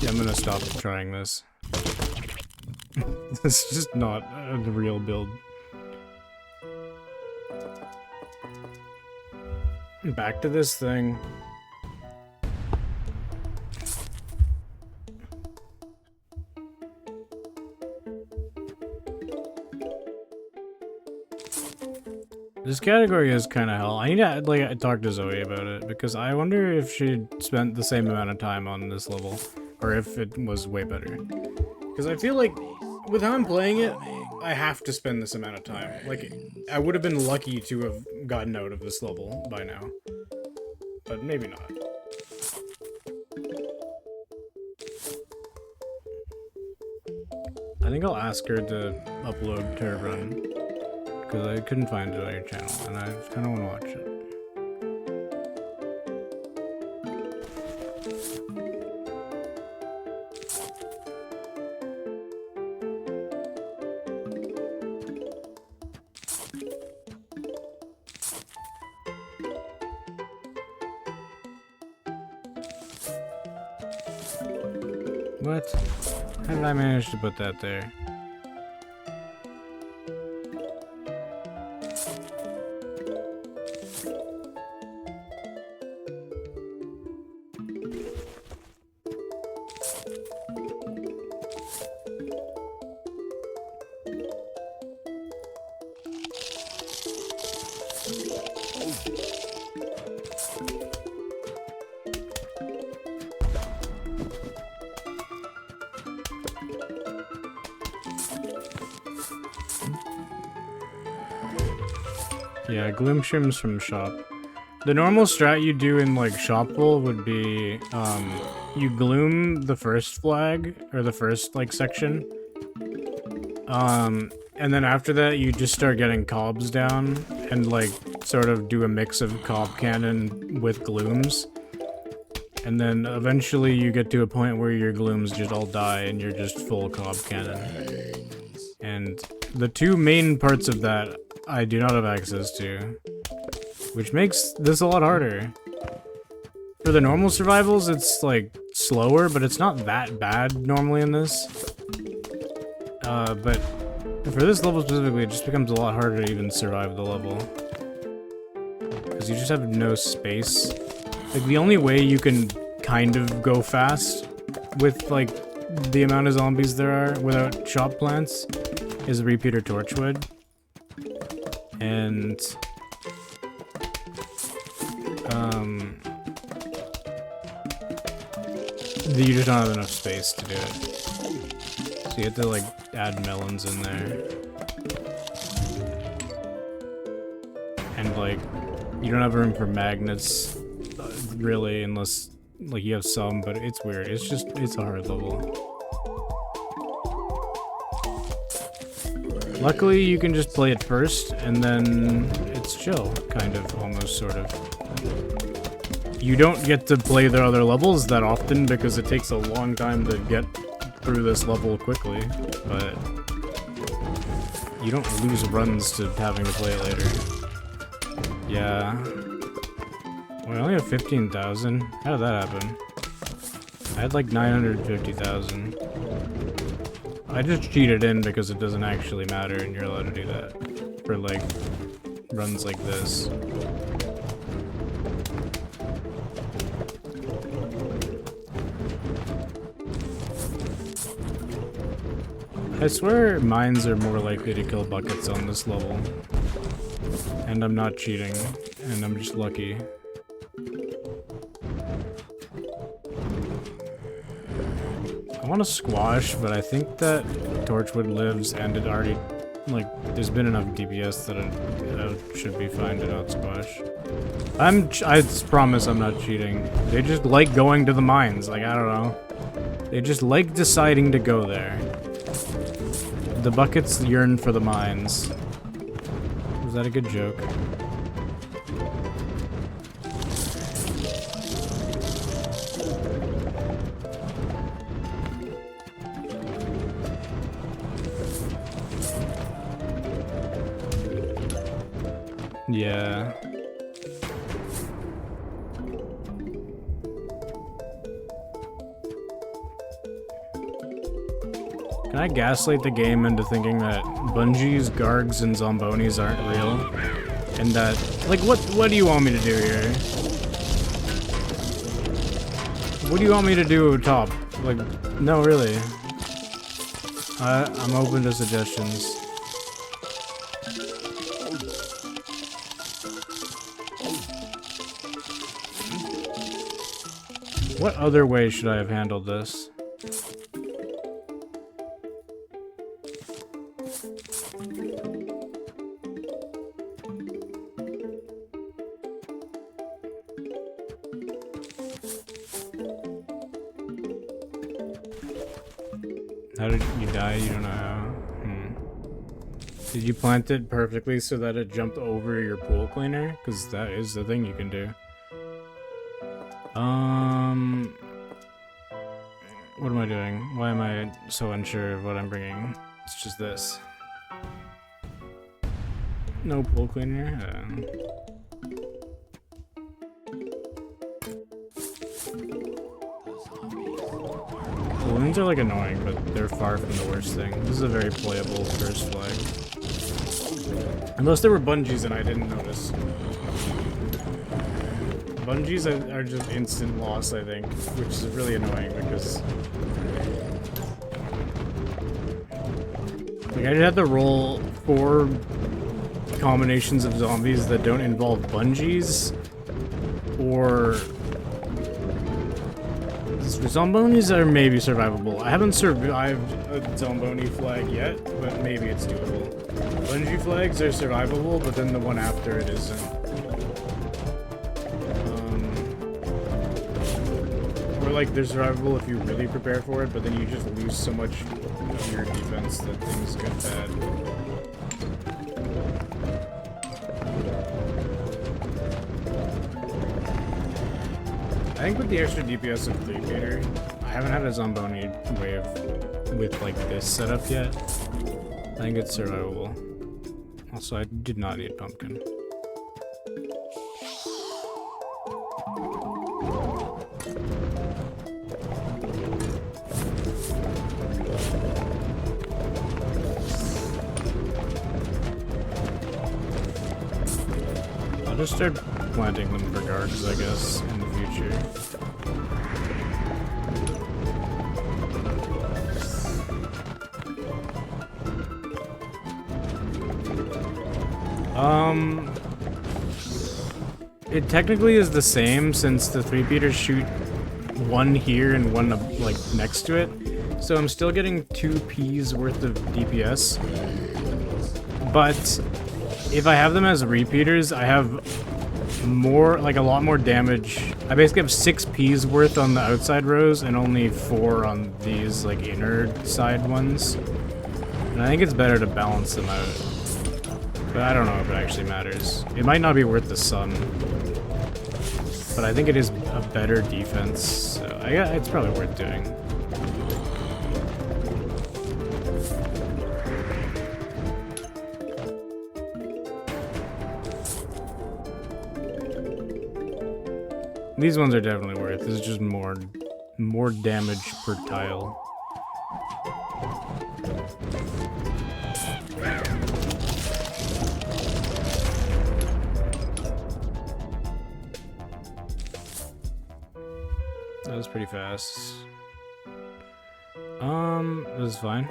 Yeah, I'm gonna stop trying this. This is just not a real build. Back to this thing. This category is kind of hell. I need to like talk to Zoe about it because I wonder if she spent the same amount of time on this level or if it was way better. Because I feel like with how I'm playing it, I have to spend this amount of time. Like, I would have been lucky to have gotten out of this level by now. But maybe not. I think I'll ask her to upload her run. Because I couldn't find it on your channel, and I kind of want to watch it. What? How did I manage to put that there? Yeah, gloom shims from shop. The normal strat you do in like Shopless would be you gloom the first flag or the first like section. And then after that you just start getting cobs down and like sort of do a mix of cob cannon with glooms. And then eventually you get to a point where your glooms just all die and you're just full cob cannon. And the two main parts of that I do not have access to, which makes this a lot harder. For the normal survivals, it's like slower, but it's not that bad normally in this. But for this level specifically, it just becomes a lot harder to even survive the level. Because you just have no space. Like, the only way you can kind of go fast with, like, the amount of zombies there are without shop plants is repeater torchwood. And you just don't have enough space to do it. So you have to like add melons in there. And like you don't have room for magnets really unless like you have some, but it's weird. It's a hard level. Luckily, you can just play it first, and then it's chill, kind of, almost, sort of. You don't get to play the other levels that often, because it takes a long time to get through this level quickly, but you don't lose runs to having to play it later. Yeah. Well, I only have 15,000. How did that happen? I had like 950,000. I just cheated in because it doesn't actually matter and you're allowed to do that for like runs like this. I swear mines are more likely to kill buckets on this level. And I'm not cheating, and I'm just lucky. I want to squash, but I think that Torchwood lives and it already, like, there's been enough DPS that it should be fine to not squash. I promise I'm not cheating. They just like going to the mines, like, I don't know. They just like deciding to go there. The buckets yearn for the mines. Was that a good joke? Yeah. Can I gaslight the game into thinking that Bungees, Gargs, and Zombonis aren't real? And that, like, what do you want me to do here? What do you want me to do top? Like, no, really. I'm open to suggestions. What other way should I have handled this? How did you die? You don't know how. Did you plant it perfectly so that it jumped over your pool cleaner? Because that is the thing you can do. What am I doing? Why am I so unsure of what I'm bringing? It's just this. No pool cleaner? Balloons are like annoying, but they're far from the worst thing. This is a very playable first flag. Unless there were bungees and I didn't notice. Bungees are just instant loss, I think, which is really annoying because... like, I'd have to roll 4 combinations of zombies that don't involve bungees, or... Zombonis are maybe survivable. I haven't survived a Zomboni flag yet, but maybe it's doable. Bungee flags are survivable, but then the one after it isn't. Or like they're survivable if you really prepare for it, but then you just lose so much of your defense that things get bad. I think with the extra DPS of 3-Gator, I haven't had a Zomboni wave with like this setup yet. I think it's survivable. Also, I did not need pumpkin. I'll just start planting them for guards, I guess, in the future. It technically is the same since the 3-Peters shoot one here and one like next to it. So I'm still getting 2 P's worth of DPS. But if I have them as repeaters, I have more, like a lot more damage. I basically have 6 P's worth on the outside rows and only 4 on these like inner side ones. And I think it's better to balance them out. But I don't know if it actually matters. It might not be worth the sun. But I think it is a better defense, so it's probably worth doing. These ones are definitely worth. This is just more damage per tile. That was pretty fast. It was fine.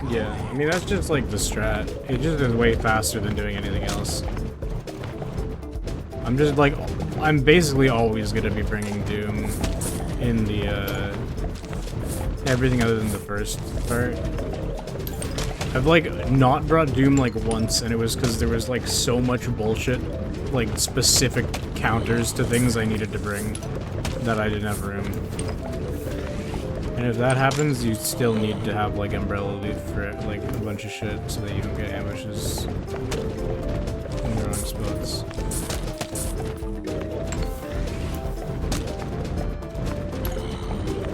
Yeah, I mean that's just like the strat. It just is way faster than doing anything else. I'm just like, I'm basically always gonna be bringing Doom in the, everything other than the first part. I've like not brought Doom like once, and it was because there was like so much bullshit, like specific counters to things I needed to bring that I didn't have room. And if that happens, you still need to have like Umbrella Leaf for like a bunch of shit so that you don't get ambushes in the wrong spots.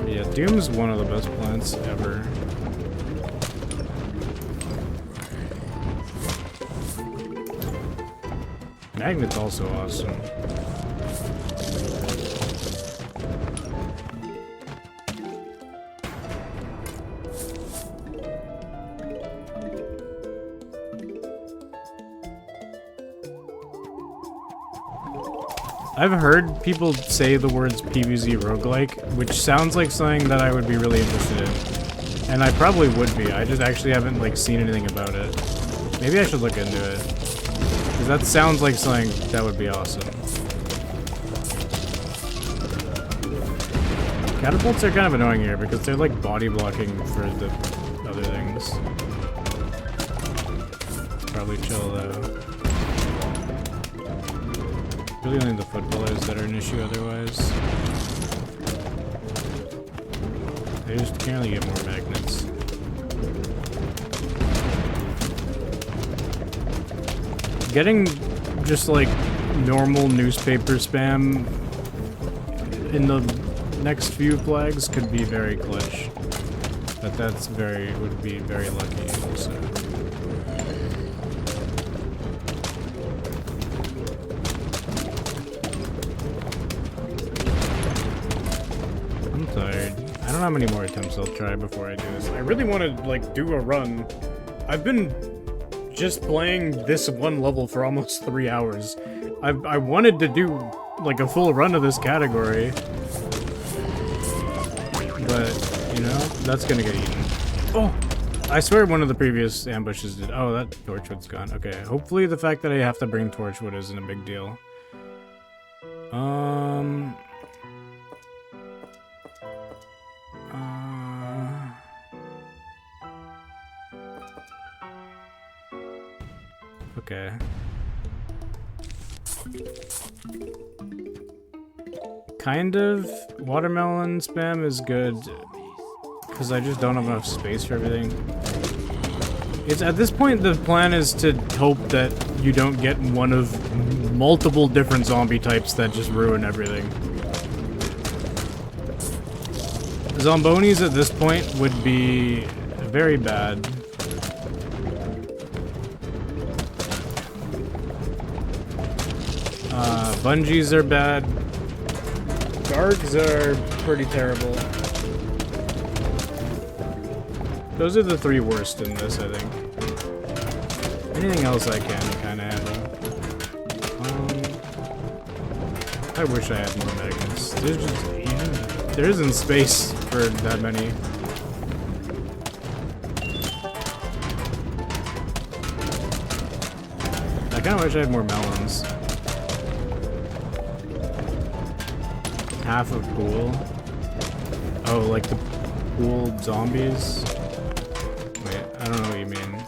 Yeah, Doom's one of the best plants ever. Magnet's also awesome. I've heard people say the words PvZ roguelike, which sounds like something that I would be really interested in. And I probably would be, I just actually haven't like seen anything about it. Maybe I should look into it. Because that sounds like something that would be awesome. Catapults are kind of annoying here because they're like body blocking for the other things. Probably chill though. Really only the footballers that are an issue otherwise. They just can't really get more magnets. Getting just like normal newspaper spam in the next few flags could be very clutch. But that's would be very lucky also. I'm tired. I don't know how many more attempts I'll try before I do this. I really want to like do a run. I've been just playing this one level for almost 3 hours. I wanted to do like a full run of this category. But, you know, that's gonna get eaten. Oh! I swear one of the previous ambushes did. Oh, that Torchwood's gone. Okay, hopefully the fact that I have to bring Torchwood isn't a big deal. Okay. Kind of. Watermelon spam is good because I just don't have enough space for everything. It's at this point the plan is to hope that you don't get one of multiple different zombie types that just ruin everything. Zombonis at this point would be very bad. Bungees are bad. Gargs are pretty terrible. Those are the 3 worst in this, I think. Anything else I can kind of handle. I wish I had more magnets. There's just there isn't space for that many. I kind of wish I had more melons. Half of pool. Oh, like the pool zombies? Wait, I don't know what you mean.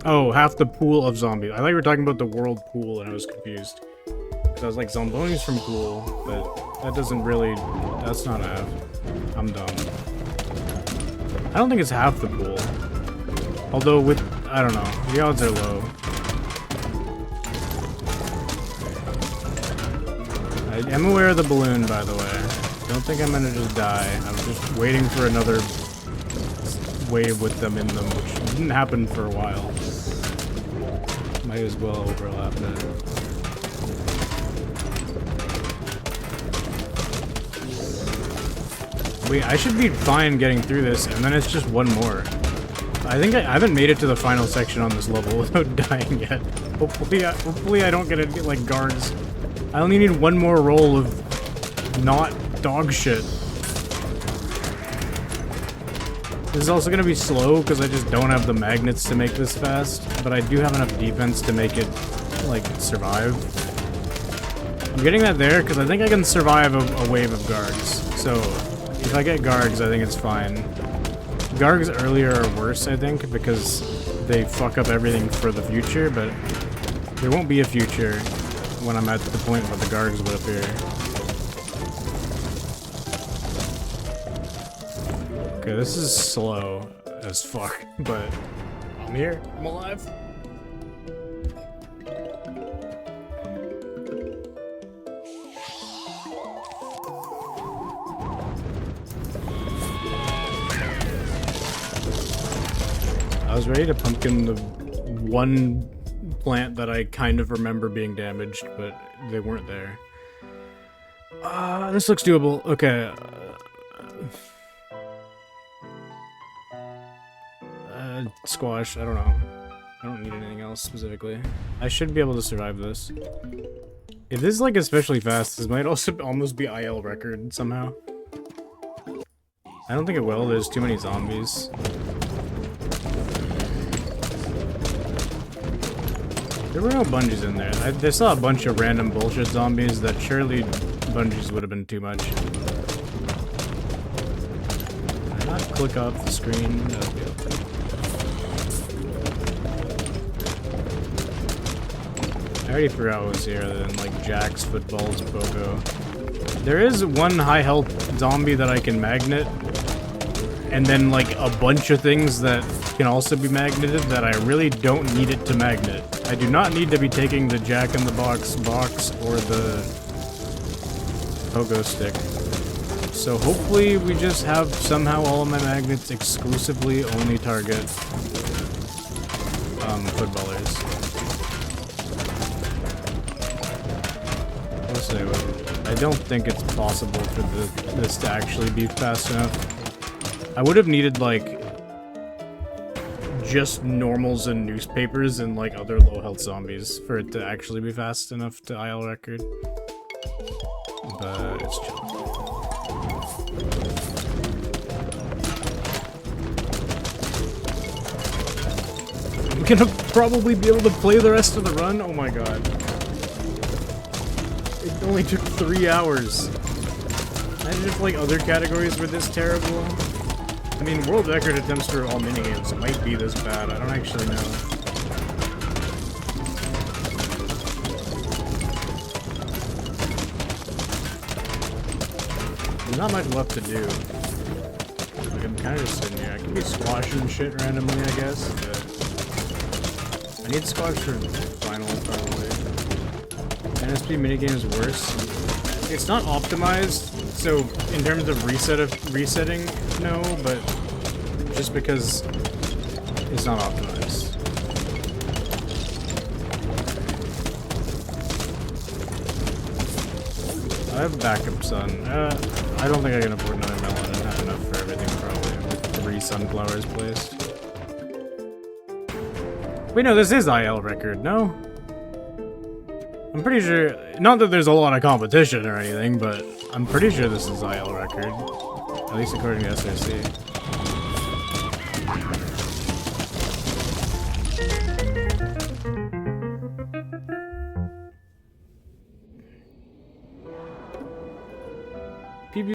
Oh, half the pool of zombies. I thought you were talking about the world pool and I was confused. Because I was like, Zombonis from pool, but that doesn't really... That's not half. I'm dumb. I don't think it's half the pool. Although with... I don't know. The odds are low. I am aware of the balloon, by the way. Don't think I'm gonna just die. I'm just waiting for another wave with them in them, which didn't happen for a while. Might as well overlap that. Wait, I should be fine getting through this, and then it's just one more. I think I haven't made it to the final section on this level without dying yet. Hopefully I don't get like guards. I only need one more roll of not dog shit. This is also gonna be slow because I just don't have the magnets to make this fast, but I do have enough defense to make it like survive. I'm getting that there because I think I can survive a wave of guards. So if I get guards, I think it's fine. Gargs earlier are worse, I think, because they fuck up everything for the future, but there won't be a future when I'm at the point where the Gargs would appear. Okay, this is slow as fuck, but I'm here. I'm alive. I was ready to pumpkin the one plant that I kind of remember being damaged, but they weren't there. This looks doable. Okay. Squash, I don't know. I don't need anything else specifically. I should be able to survive this. If this is like especially fast, this might also almost be IL record somehow. I don't think it will, there's too many zombies. There were no bungees in there. I saw a bunch of random bullshit zombies that surely bungees would have been too much. Can I not click off the screen? That would be okay. I already forgot what was here other than like jacks, footballs, pogo. There is one high health zombie that I can magnet, and then like a bunch of things that can also be magneted that I really don't need it to magnet. I do not need to be taking the Jack in the Box or the pogo stick. So hopefully we just have somehow all of my magnets exclusively only target footballers. I don't think it's possible for this to actually be fast enough. I would have needed like just normals and newspapers and like other low health zombies for it to actually be fast enough to IL record. But it's chill. I'm gonna probably be able to play the rest of the run? Oh my god. It only took 3 hours. Imagine if like other categories were this terrible. I mean, world record attempts for all minigames might be this bad. I don't actually know. There's not much left to do. Like, I'm kind of just sitting here. I can be squashing shit randomly, I guess, but I need squash for final, probably. NSP minigame is worse. It's not optimized, so in terms of resetting, no, but just because it's not optimized. I have backup sun. I don't think I can afford another melon and have enough for everything probably with 3 sunflowers placed. Wait, no, this is IL record, no? I'm pretty sure, not that there's a lot of competition or anything, but I'm pretty sure this is IL record. At least according to SRC.